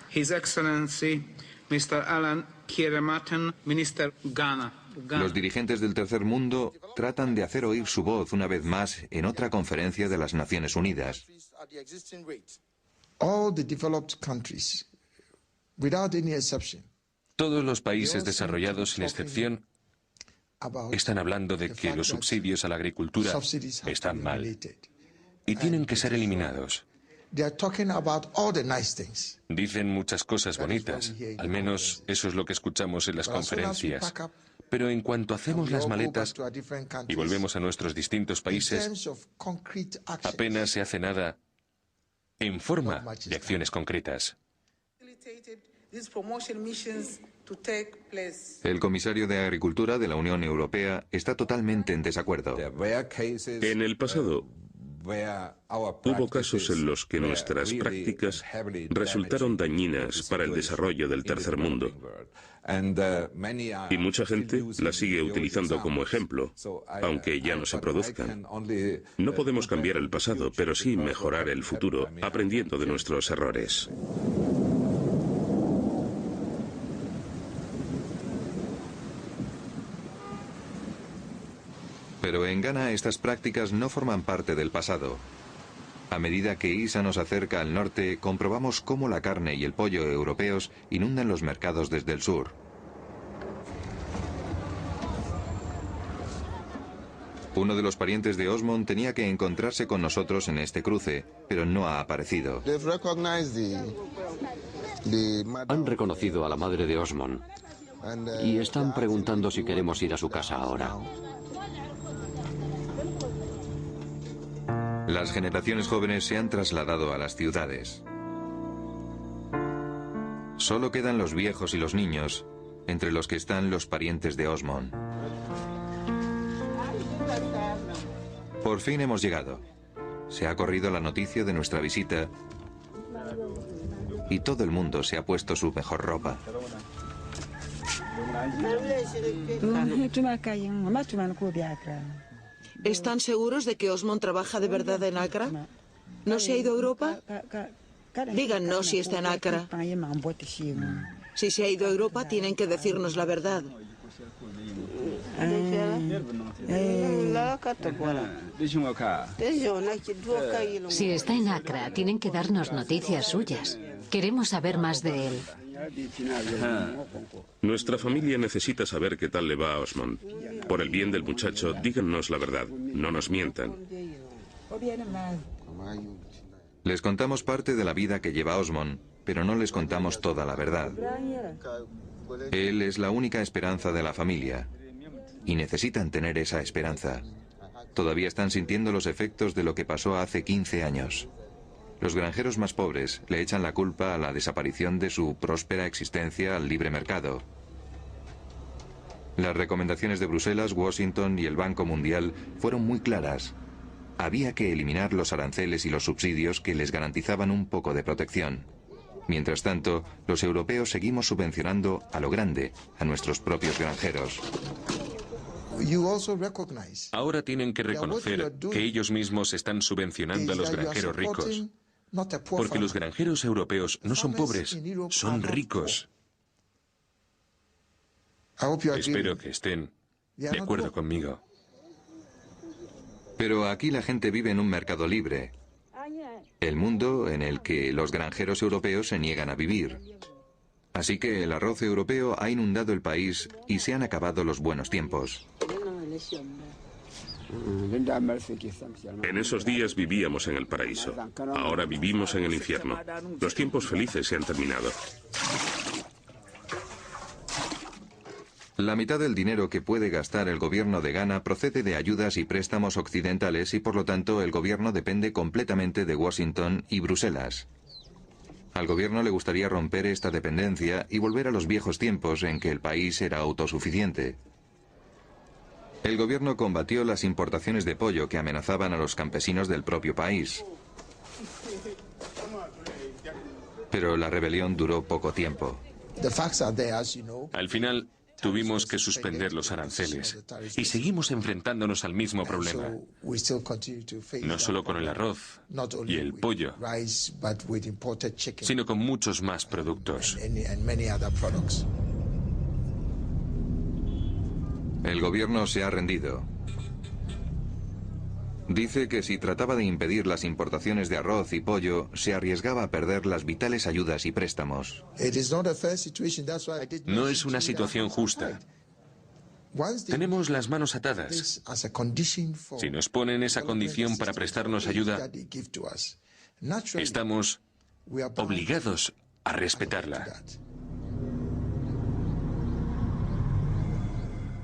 Speaker 15: His Excellency, Mr. Alan Kyerematen, Minister, Ghana.
Speaker 1: Los dirigentes del tercer mundo tratan de hacer oír su voz una vez más en otra conferencia de las Naciones Unidas.
Speaker 2: Todos los países desarrollados, sin excepción, están hablando de que los subsidios a la agricultura están mal y tienen que ser eliminados. Dicen muchas cosas bonitas, al menos eso es lo que escuchamos en las conferencias. Pero en cuanto hacemos las maletas y volvemos a nuestros distintos países, apenas se hace nada en forma de acciones concretas.
Speaker 1: El comisario de Agricultura de la Unión Europea está totalmente en desacuerdo.
Speaker 12: En el pasado, hubo casos en los que nuestras prácticas resultaron dañinas para el desarrollo del tercer mundo. Y mucha gente las sigue utilizando como ejemplo, aunque ya no se produzcan. No podemos cambiar el pasado, pero sí mejorar el futuro, aprendiendo de nuestros errores.
Speaker 1: Pero en Ghana estas prácticas no forman parte del pasado. A medida que Isa nos acerca al norte, comprobamos cómo la carne y el pollo europeos inundan los mercados desde el sur. Uno de los parientes de Osmond tenía que encontrarse con nosotros en este cruce, pero no ha aparecido.
Speaker 3: Han reconocido a la madre de Osmond y están preguntando si queremos ir a su casa ahora.
Speaker 1: Las generaciones jóvenes se han trasladado a las ciudades. Solo quedan los viejos y los niños, entre los que están los parientes de Osmond. Por fin hemos llegado. Se ha corrido la noticia de nuestra visita y todo el mundo se ha puesto su mejor ropa.
Speaker 11: ¿Están seguros de que Osmond trabaja de verdad en Accra? ¿No se ha ido a Europa? Díganos si está en Accra. Si se ha ido a Europa, tienen que decirnos la verdad.
Speaker 13: Si está en Accra, tienen que darnos noticias suyas. Queremos saber más de él.
Speaker 12: Nuestra familia necesita saber qué tal le va a Osmond. Por el bien del muchacho, díganos la verdad, no nos mientan.
Speaker 1: Les contamos parte de la vida que lleva Osmond, pero no les contamos toda la verdad. Él es la única esperanza de la familia, y necesitan tener esa esperanza. Todavía están sintiendo los efectos de lo que pasó hace 15 años. Los granjeros más pobres le echan la culpa a la desaparición de su próspera existencia al libre mercado. Las recomendaciones de Bruselas, Washington y el Banco Mundial fueron muy claras. Había que eliminar los aranceles y los subsidios que les garantizaban un poco de protección. Mientras tanto, los europeos seguimos subvencionando a lo grande a nuestros propios granjeros.
Speaker 2: Ahora tienen que reconocer que ellos mismos están subvencionando a los granjeros ricos. Porque los granjeros europeos no son pobres, son ricos. Espero que estén de acuerdo conmigo.
Speaker 1: Pero aquí la gente vive en un mercado libre. El mundo en el que los granjeros europeos se niegan a vivir. Así que el arroz europeo ha inundado el país y se han acabado los buenos tiempos.
Speaker 12: En esos días vivíamos en el paraíso. Ahora vivimos en el infierno. Los tiempos felices se han terminado.
Speaker 1: La mitad del dinero que puede gastar el gobierno de Ghana procede de ayudas y préstamos occidentales y por lo tanto el gobierno depende completamente de Washington y Bruselas. Al gobierno le gustaría romper esta dependencia y volver a los viejos tiempos en que el país era autosuficiente. El gobierno combatió las importaciones de pollo que amenazaban a los campesinos del propio país. Pero la rebelión duró poco tiempo.
Speaker 2: Al final, tuvimos que suspender los aranceles y seguimos enfrentándonos al mismo problema. No solo con el arroz y el pollo, sino con muchos más productos.
Speaker 1: El gobierno se ha rendido. Dice que si trataba de impedir las importaciones de arroz y pollo, se arriesgaba a perder las vitales ayudas y préstamos.
Speaker 2: No es una situación justa. Tenemos las manos atadas. Si nos ponen esa condición para prestarnos ayuda, estamos obligados a respetarla.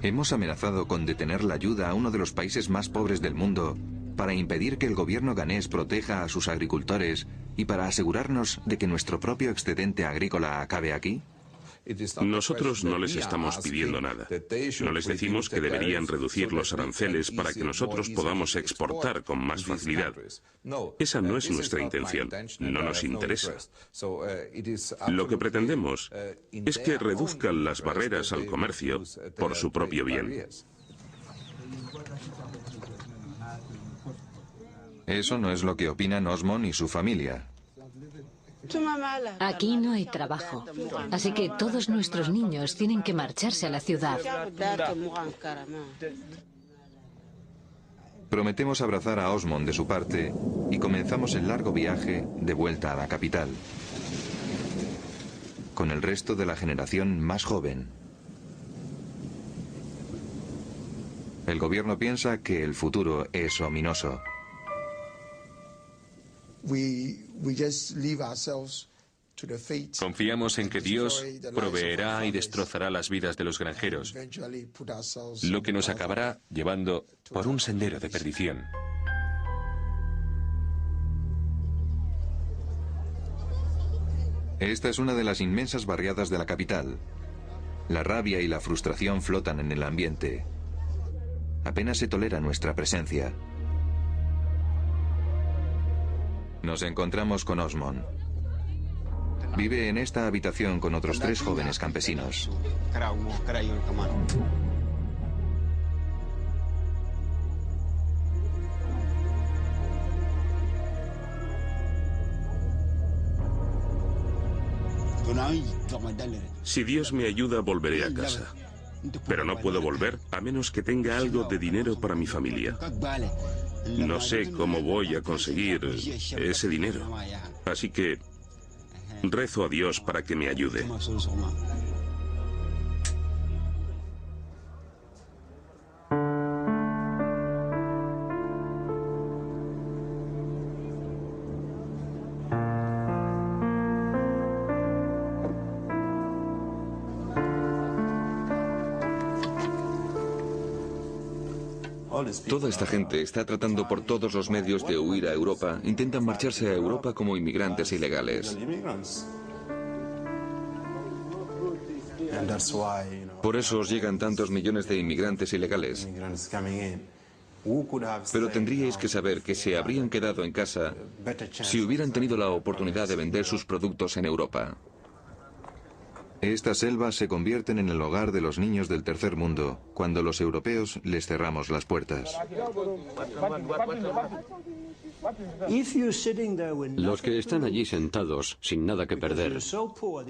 Speaker 1: Hemos amenazado con detener la ayuda a uno de los países más pobres del mundo para impedir que el gobierno ganés proteja a sus agricultores y para asegurarnos de que nuestro propio excedente agrícola acabe aquí.
Speaker 12: Nosotros no les estamos pidiendo nada. No les decimos que deberían reducir los aranceles para que nosotros podamos exportar con más facilidad. Esa no es nuestra intención. No nos interesa. Lo que pretendemos es que reduzcan las barreras al comercio por su propio bien.
Speaker 1: Eso no es lo que opinan Osmond y su familia.
Speaker 13: Aquí no hay trabajo, así que todos nuestros niños tienen que marcharse a la ciudad.
Speaker 1: Prometemos abrazar a Osmond de su parte y comenzamos el largo viaje de vuelta a la capital, con el resto de la generación más joven. El gobierno piensa que el futuro es ominoso.
Speaker 2: Confiamos en que Dios proveerá y destrozará las vidas de los granjeros, lo que nos acabará llevando por un sendero de perdición.
Speaker 1: Esta es una de las inmensas barriadas de la capital. La rabia y la frustración flotan en el ambiente. Apenas se tolera nuestra presencia. Nos encontramos con Osmond. Vive en esta habitación con otros 3 jóvenes campesinos.
Speaker 12: Si Dios me ayuda, volveré a casa. Pero no puedo volver a menos que tenga algo de dinero para mi familia. No sé cómo voy a conseguir ese dinero. Así que rezo a Dios para que me ayude.
Speaker 8: Toda esta gente está tratando por todos los medios de huir a Europa. Intentan marcharse a Europa como inmigrantes ilegales. Por eso os llegan tantos millones de inmigrantes ilegales. Pero tendríais que saber que se habrían quedado en casa si hubieran tenido la oportunidad de vender sus productos en Europa.
Speaker 1: Estas selvas se convierten en el hogar de los niños del tercer mundo cuando los europeos les cerramos las puertas.
Speaker 3: Los que están allí sentados, sin nada que perder,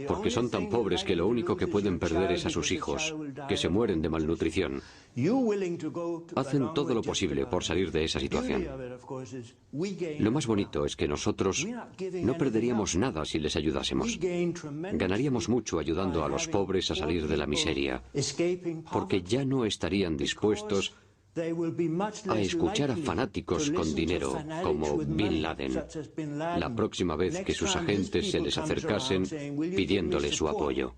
Speaker 3: porque son tan pobres que lo único que pueden perder es a sus hijos, que se mueren de malnutrición, hacen todo lo posible por salir de esa situación. Lo más bonito es que nosotros no perderíamos nada si les ayudásemos. Ganaríamos mucho ayudando a los pobres a salir de la miseria, porque ya no estarían dispuestos a escuchar a fanáticos con dinero como Bin Laden la próxima vez que sus agentes se les acercasen pidiéndole su apoyo.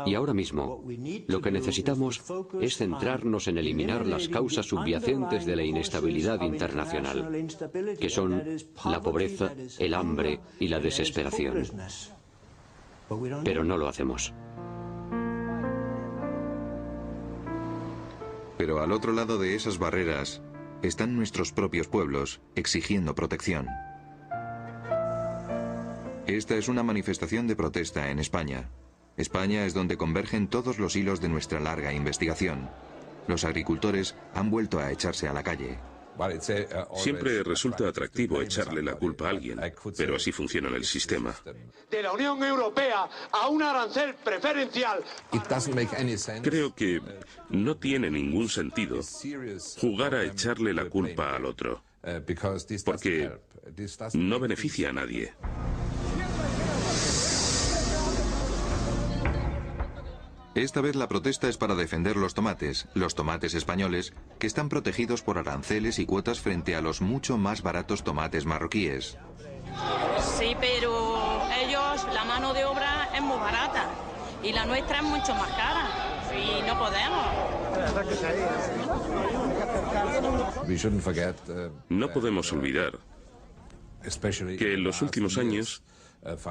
Speaker 3: Y ahora mismo, lo que necesitamos es centrarnos en eliminar las causas subyacentes de la inestabilidad internacional, que son la pobreza, el hambre y la desesperación. Pero no lo hacemos.
Speaker 1: Pero al otro lado de esas barreras están nuestros propios pueblos exigiendo protección. Esta es una manifestación de protesta en España. España es donde convergen todos los hilos de nuestra larga investigación. Los agricultores han vuelto a echarse a la calle.
Speaker 12: Siempre resulta atractivo echarle la culpa a alguien, pero así funciona el sistema.
Speaker 7: De la Unión Europea a un arancel preferencial.
Speaker 12: Creo que no tiene ningún sentido jugar a echarle la culpa al otro, porque no beneficia a nadie.
Speaker 1: Esta vez la protesta es para defender los tomates españoles, que están protegidos por aranceles y cuotas frente a los mucho más baratos tomates marroquíes.
Speaker 16: Sí, pero ellos, la mano de obra es muy barata y la nuestra es mucho más cara y no podemos.
Speaker 12: No podemos olvidar que en los últimos años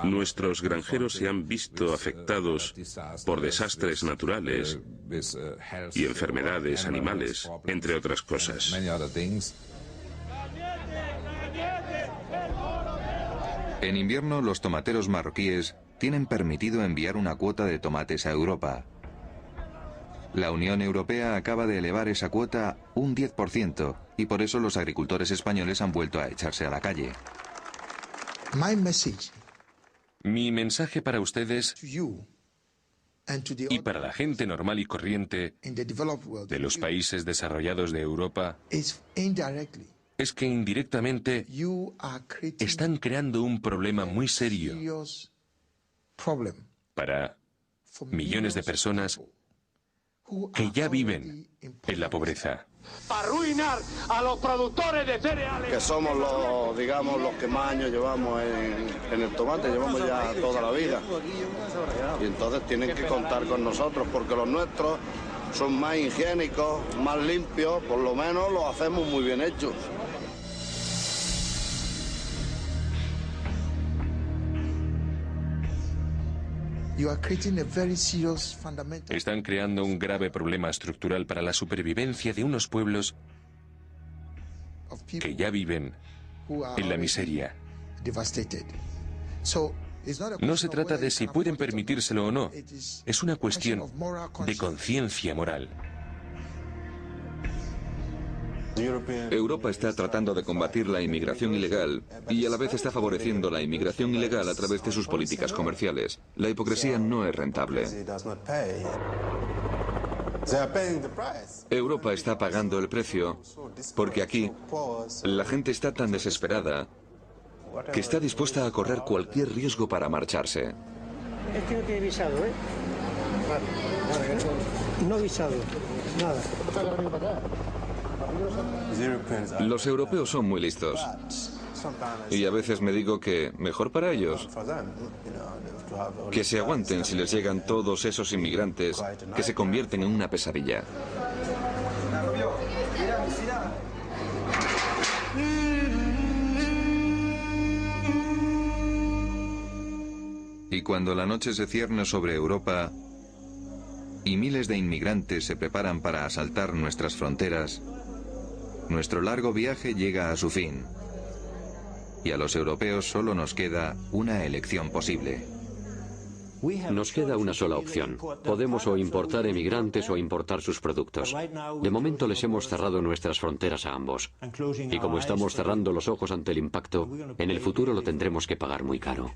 Speaker 12: nuestros granjeros se han visto afectados por desastres naturales y enfermedades animales, entre otras cosas.
Speaker 1: En invierno, los tomateros marroquíes tienen permitido enviar una cuota de tomates a Europa. La Unión Europea acaba de elevar esa cuota un 10% y por eso los agricultores españoles han vuelto a echarse a la calle.
Speaker 2: Mi mensaje para ustedes y para la gente normal y corriente de los países desarrollados de Europa es que indirectamente están creando un problema muy serio para millones de personas que ya viven en la pobreza.
Speaker 7: Arruinar a los productores de cereales.
Speaker 17: Que somos los, digamos, los que más años llevamos en el tomate, llevamos ya toda la vida. Y entonces tienen que contar con nosotros, porque los nuestros son más higiénicos, más limpios, por lo menos los hacemos muy bien hechos.
Speaker 2: Están creando un grave problema estructural para la supervivencia de unos pueblos que ya viven en la miseria. No se trata de si pueden permitírselo o no, es una cuestión de conciencia moral.
Speaker 8: Europa está tratando de combatir la inmigración ilegal y a la vez está favoreciendo la inmigración ilegal a través de sus políticas comerciales. La hipocresía no es rentable. Europa está pagando el precio porque aquí la gente está tan desesperada que está dispuesta a correr cualquier riesgo para marcharse.
Speaker 18: Este no tiene visado, ¿eh? No visado, nada.
Speaker 8: Los europeos son muy listos. Y a veces me digo que mejor para ellos que se aguanten si les llegan todos esos inmigrantes que se convierten en una pesadilla.
Speaker 1: Y cuando la noche se cierne sobre Europa y miles de inmigrantes se preparan para asaltar nuestras fronteras, nuestro largo viaje llega a su fin. Y a los europeos solo nos queda una elección posible.
Speaker 3: Nos queda una sola opción. Podemos o importar emigrantes o importar sus productos. De momento les hemos cerrado nuestras fronteras a ambos. Y como estamos cerrando los ojos ante el impacto, en el futuro lo tendremos que pagar muy caro.